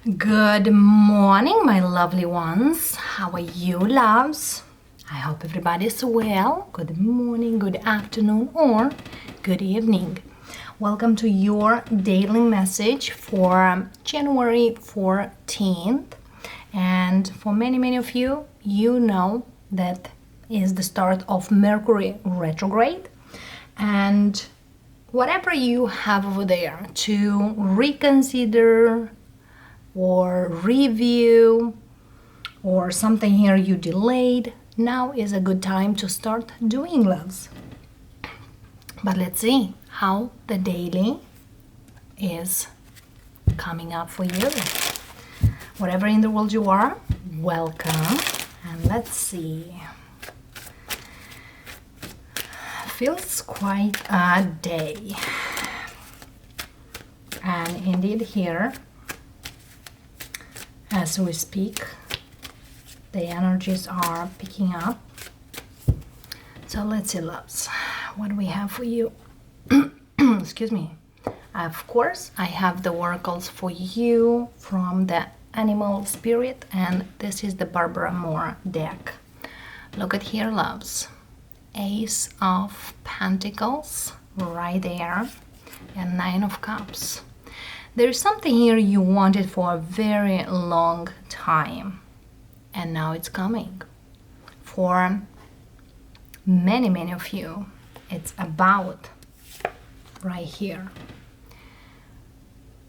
Good morning, my lovely ones. How are you, loves? I hope everybody's well. Good morning, good afternoon, or good evening. Welcome to your daily message for January 14th. And for many of you, you know that is the start of Mercury retrograde. And whatever you have over there to reconsider or review or something here you delayed, now is a good time to start doing, loves. But let's see how the daily is coming up for you. Whatever in the world you are, welcome. And let's see. Feels quite a day. And indeed here, as we speak, the energies are picking up. So let's see, loves, what do we have for you? Excuse me. Of course, I have the oracles for you from the Animal Spirit, and this is the Barbara Moore deck. Look at here, loves. Ace of Pentacles right there, and Nine of Cups. There's something here you wanted for a very long time, and now it's coming. For many of you, it's about right here.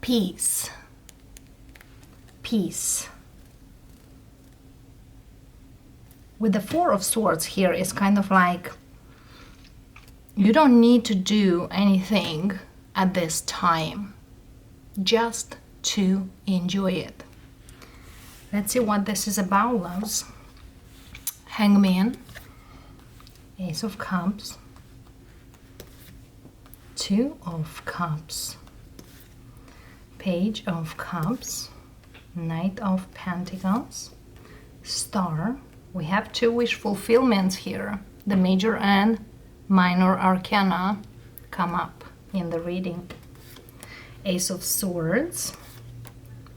Peace. Peace. With the Four of Swords here, it's kind of like you don't need to do anything at this time, just to enjoy it. Let's see what this is about, loves. Hangman, Ace of Cups, Two of Cups, Page of Cups, Knight of Pentacles, Star. We have two wish fulfillments here. The major and minor arcana come up in the reading. Ace of Swords,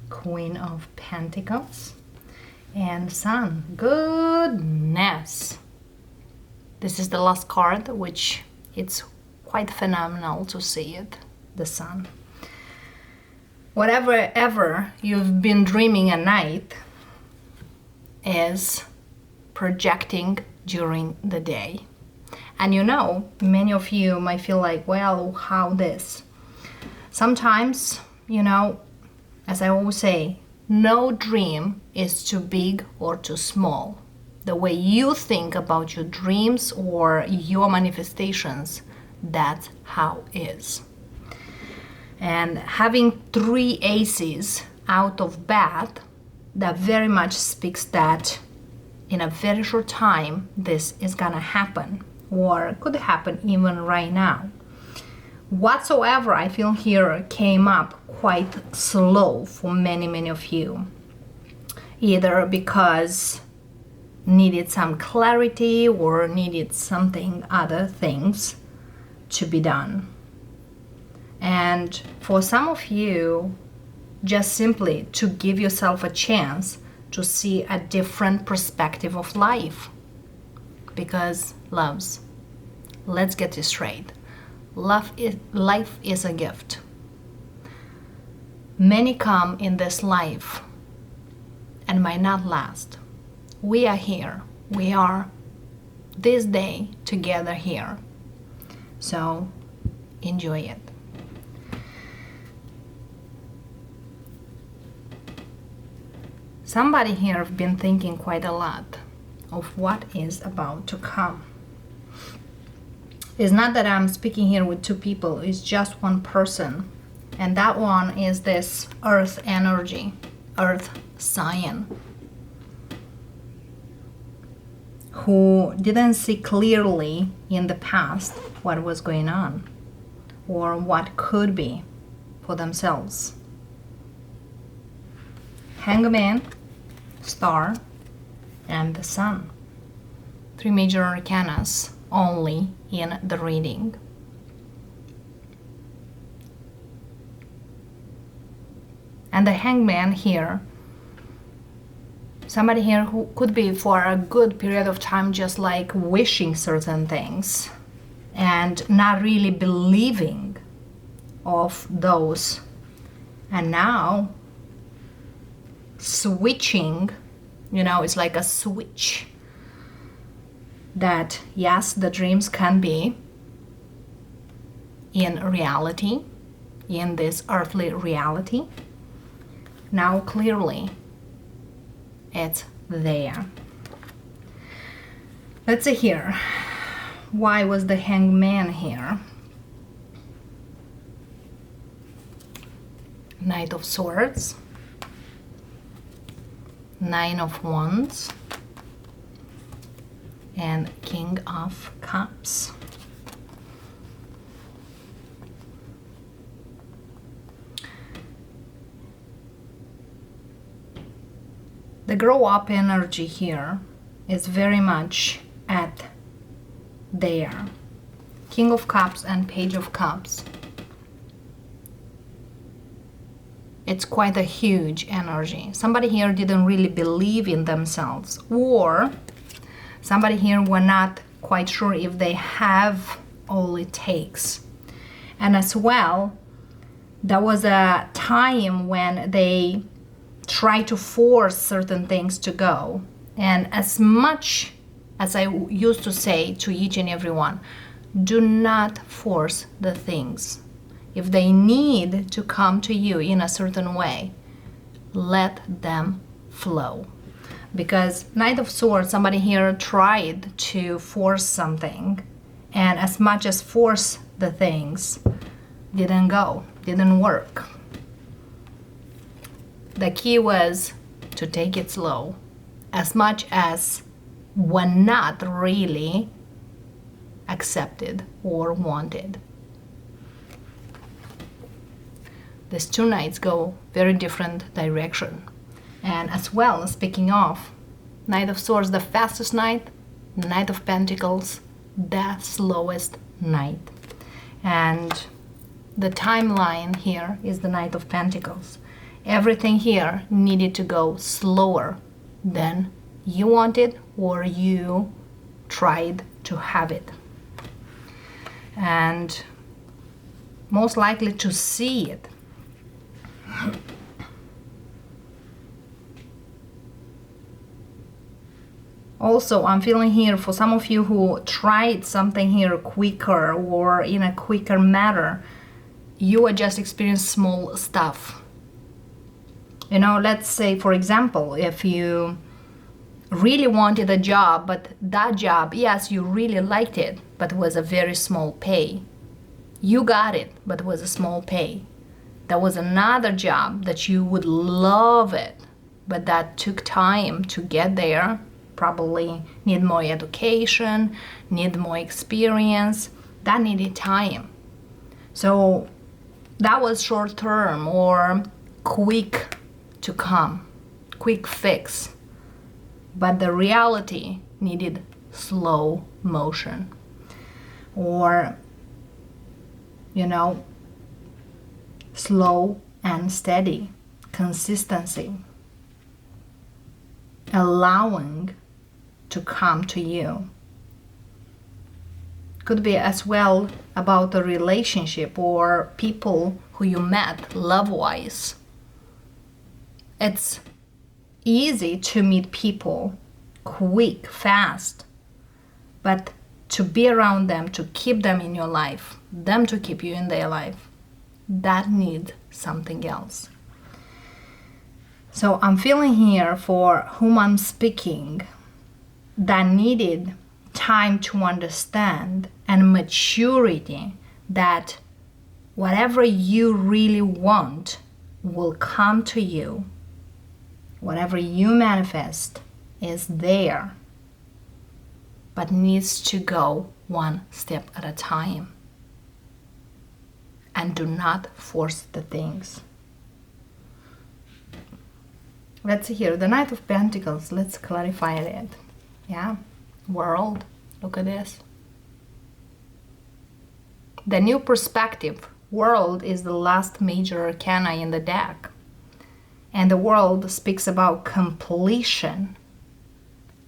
Queen of Pentacles, and Sun. Goodness! This is the last card, which it's quite phenomenal to see it, the Sun. Whatever ever you've been dreaming at night is projecting during the day. And you know, many of you might feel like, well, how this? Sometimes, you know, as I always say, no dream is too big or too small. The way you think about your dreams or your manifestations, that's how it is. And having 3 aces out of bat, that very much speaks that in a very short time, this is gonna happen, or could happen even right now. Whatsoever I feel here came up quite slow for many of you, either because needed some clarity or needed something other things to be done. And for some of you, just simply to give yourself a chance to see a different perspective of life. Because, loves, let's get this straight. Life is a gift. Many come in this life and might not last. We are here. We are this day together here. So enjoy it. Somebody here have been thinking quite a lot of what is about to come. It's not that I'm speaking here with two people, it's just one person. And that one is this earth energy, earth sign, who didn't see clearly in the past what was going on or what could be for themselves. Hangman, Star, and the Sun. 3 major arcanas only in the reading. And the Hangman here, somebody here who could be for a good period of time just like wishing certain things and not really believing of those. And now switching, it's like a switch that yes, the dreams can be in reality, in this earthly reality. Now clearly it's there. Let's see here. Why was the Hangman here? Knight of Swords, Nine of Wands, and King of Cups. The grow up energy here is very much at there. King of Cups and Page of Cups. It's quite a huge energy. Somebody here didn't really believe in themselves, or somebody here were not quite sure if they have all it takes. And as well, there was a time when they try to force certain things to go. And as much as I used to say to each and every one, do not force the things. If they need to come to you in a certain way, let them flow. Because Knight of Swords, somebody here tried to force something, and as much as force the things, didn't go, didn't work. The key was to take it slow, as much as were not really accepted or wanted. These two knights go very different direction. And as well, speaking of Knight of Swords, the fastest knight, Knight of Pentacles, the slowest knight. And the timeline here is the Knight of Pentacles. Everything here needed to go slower than you wanted or you tried to have it. And most likely to see it. Also, I'm feeling here for some of you who tried something here quicker or in a quicker manner, you are just experiencing small stuff. Let's say, for example, if you really wanted a job, but that job, yes, you really liked it, but was a very small pay. You got it, but it was a small pay. There was another job that you would love it, but that took time to get there. Probably need more education, need more experience. That needed time. So that was short term or quick to come, quick fix. But the reality needed slow motion. Or, slow and steady, consistency, allowing to come to you. Could be as well about a relationship or people who you met love-wise. It's easy to meet people quick, fast, but to be around them, to keep them in your life, them to keep you in their life, that needs something else. So I'm feeling here for whom I'm speaking that needed time to understand and maturity that whatever you really want will come to you. Whatever you manifest is there, but needs to go one step at a time. And do not force the things. Let's see here, the Knight of Pentacles, let's clarify it. Yeah, World, look at this. The new perspective, World, is the last major arcana in the deck. And the world speaks about completion,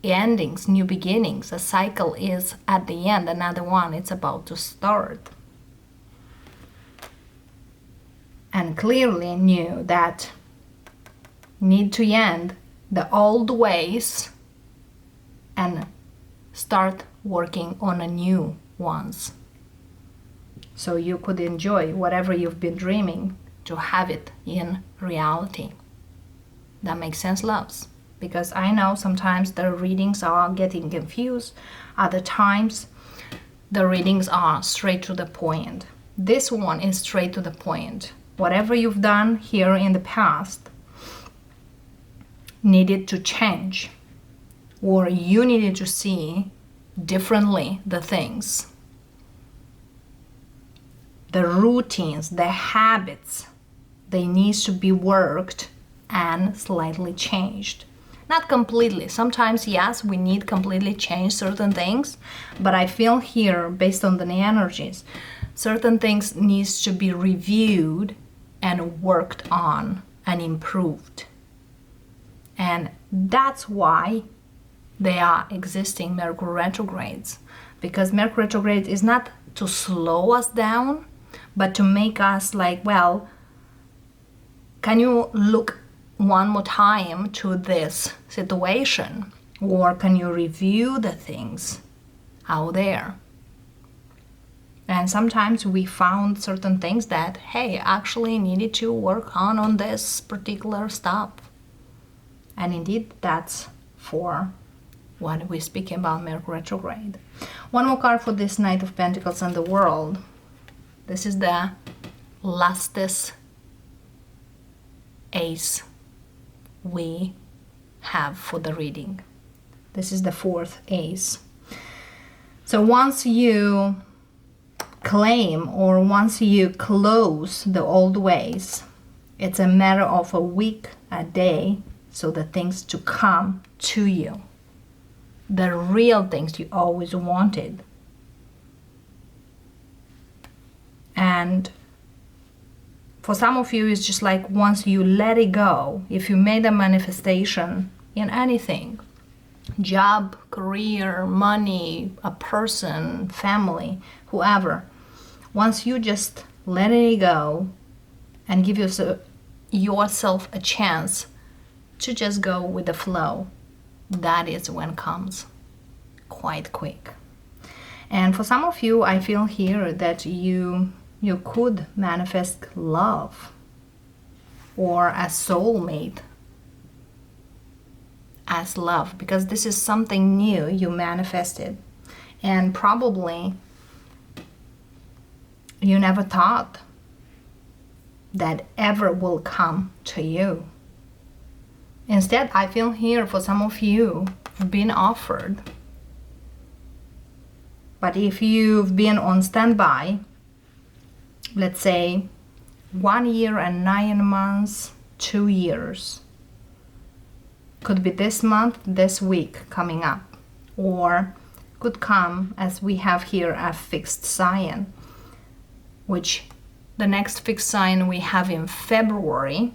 endings, new beginnings. A cycle is at the end, another one it's about to start. And clearly knew that need to end the old ways and start working on a new ones. So you could enjoy whatever you've been dreaming to have it in reality. That makes sense, loves? Because I know sometimes the readings are getting confused. Other times the readings are straight to the point. This one is straight to the point. Whatever you've done here in the past needed to change, or you needed to see differently the things, the routines, the habits, they need to be worked and slightly changed. Not completely. Sometimes, yes, we need completely change certain things, but I feel here, based on the energies, certain things needs to be reviewed and worked on and improved. And that's why they are existing Mercury retrogrades, because Mercury retrograde is not to slow us down, but to make us like, well, can you look one more time to this situation, or can you review the things out there? And sometimes we found certain things that, hey, actually needed to work on this particular stuff. And indeed, that's for what we're speaking about Mercury retrograde. One more card for this Knight of Pentacles and the World. This is the lastest ace we have for the reading. This is the fourth ace. So once you claim, or once you close the old ways, it's a matter of a week, a day, so the things to come to you, the real things you always wanted. And for some of you, it's just like once you let it go, if you made a manifestation in anything, job, career, money, a person, family, whoever, once you just let it go and give yourself a chance to just go with the flow, that is when it comes quite quick. And for some of you, I feel here that you could manifest love or a soulmate as love, because this is something new you manifested, and probably you never thought that ever will come to you. Instead, I feel here for some of you have been offered, but if you've been on standby, let's say 1 year and 9 months, 2 years, could be this month, this week coming up, or could come as we have here a fixed sign, which the next fixed sign we have in February,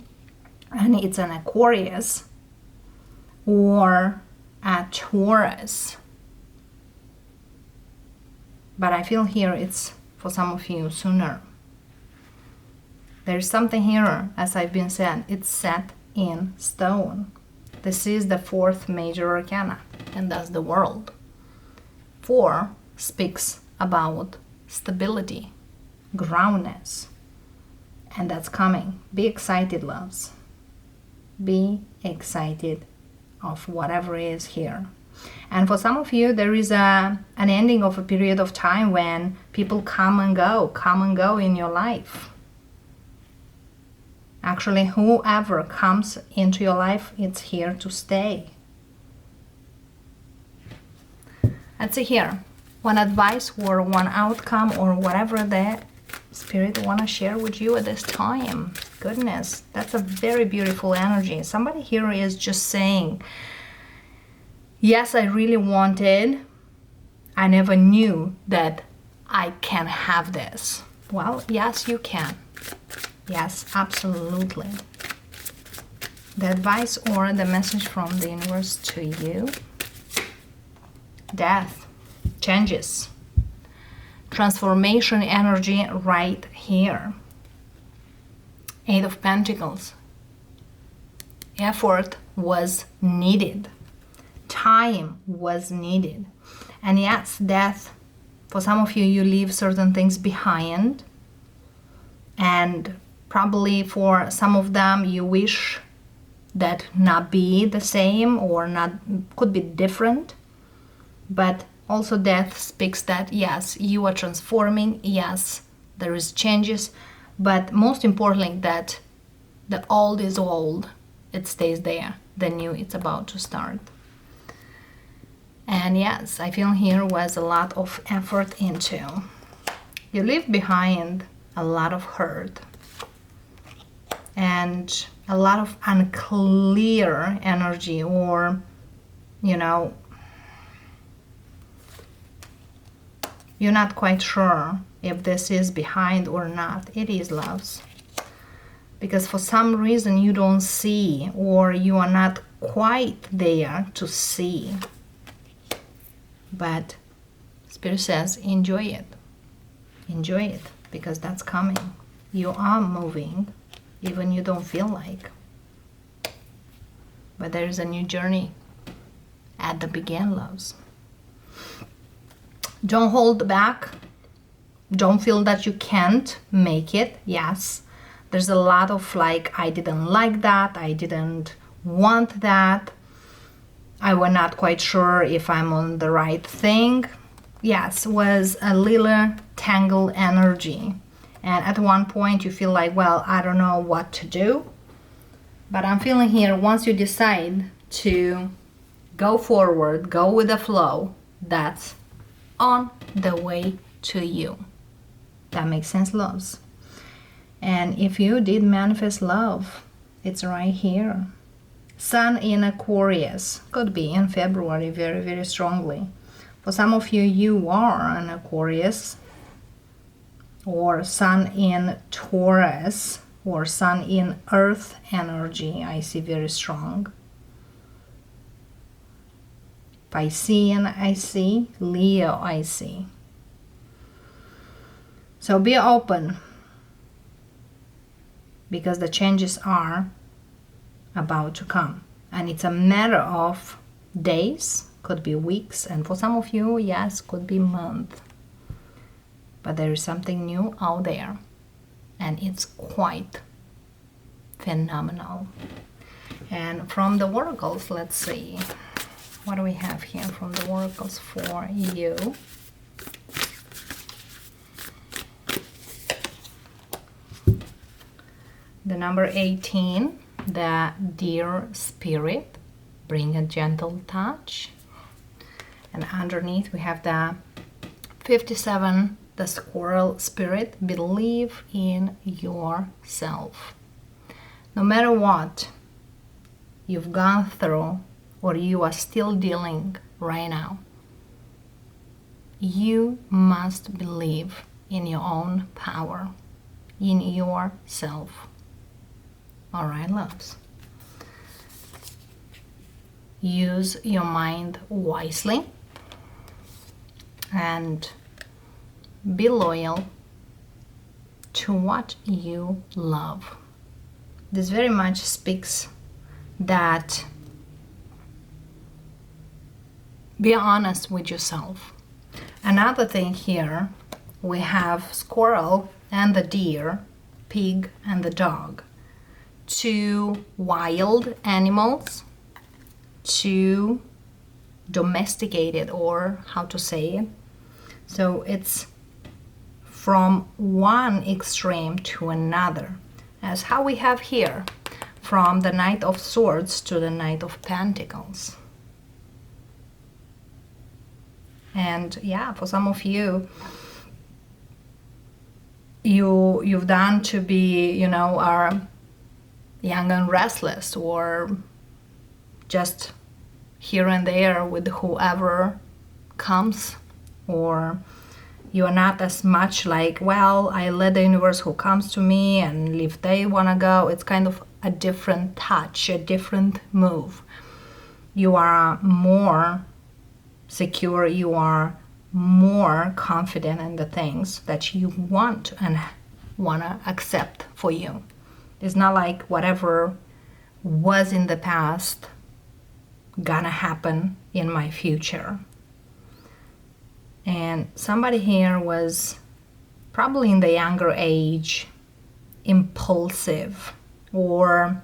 and it's an Aquarius or a Taurus. But I feel here it's for some of you sooner. There's something here, as I've been said, it's set in stone. This is the fourth major arcana, and that's the World. 4 speaks about stability, groundness, and that's coming. Be excited, loves. Be excited of whatever is here. And for some of you, there is an ending of a period of time when people come and go in your life. Actually, whoever comes into your life, it's here to stay. Let's see here. One advice or one outcome or whatever the Spirit want to share with you at this time. Goodness, that's a very beautiful energy. Somebody here is just saying, yes, I really wanted. I never knew that I can have this. Well, yes, you can. Yes, absolutely. The advice or the message from the universe to you. Death, changes, transformation energy right here. Eight of Pentacles. Effort was needed. Time was needed. And yes, death, for some of you, you leave certain things behind. And probably for some of them, you wish that not be the same or not could be different. But also death speaks that yes, you are transforming, yes, there is changes, but most importantly that the old is old, it stays there, the new it's about to start. And yes, I feel here was a lot of effort into. You leave behind a lot of hurt and a lot of unclear energy, or you're not quite sure if this is behind or not. It is, loves. Because for some reason you don't see, or you are not quite there to see. But Spirit says, enjoy it. Enjoy it, because that's coming. You are moving, even you don't feel like. But there is a new journey at the begin, loves. Don't hold back. Don't feel that you can't make it. Yes, there's a lot of like, I didn't like that. I didn't want that. I was not quite sure if I'm on the right thing. Yes, was a little tangled energy. And at one point you feel like, well, I don't know what to do. But I'm feeling here, once you decide to go forward, go with the flow, that's on the way to you. That makes sense, loves. And if you did manifest love, it's right here. Sun in Aquarius, could be in February very, very strongly. For some of you, you are an Aquarius, or Sun in Taurus, or Sun in Earth energy, I see very strong. Piscean, I see. Leo, I see. So be open, because the changes are about to come. And it's a matter of days, could be weeks, and for some of you, yes, could be month. But there is something new out there, and it's quite phenomenal. And from the oracles, let's see. What do we have here from the oracles for you? The number 18, the Dear Spirit, bring a gentle touch. And underneath we have the 57, the Squirrel Spirit, believe in yourself. No matter what you've gone through, or you are still dealing right now, you must believe in your own power, in yourself. All right, loves. Use your mind wisely and be loyal to what you love. This very much speaks that be honest with yourself. Another thing here, we have squirrel and the deer, pig and the dog. Two wild animals, two domesticated, or how to say it. So it's from one extreme to another, as how we have here, from the Knight of Swords to the Knight of Pentacles. And yeah, for some of you, you've done to be, are young and restless, or just here and there with whoever comes, or you are not as much like, well, I let the universe who comes to me, and if they want to go, it's kind of a different touch, a different move. You are more secure, you are more confident in the things that you want and want to accept for you. It's not like whatever was in the past gonna happen in my future. And somebody here was probably in the younger age, impulsive or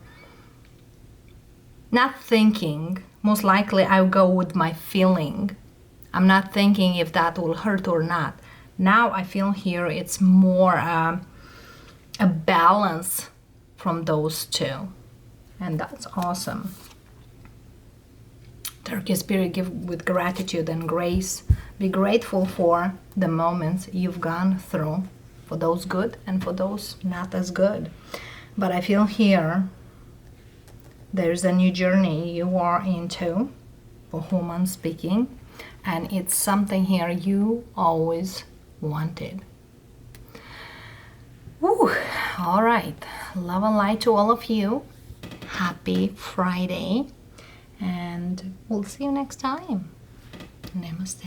not thinking. Most likely I'll go with my feeling. I'm not thinking if that will hurt or not. Now I feel here it's more a balance from those two. And that's awesome. Turkey Spirit, give with gratitude and grace. Be grateful for the moments you've gone through, for those good and for those not as good. But I feel here there's a new journey you are into, for whom I'm speaking, and it's something here you always wanted. Woo. All right. Love and light to all of you. Happy Friday. And we'll see you next time. Namaste.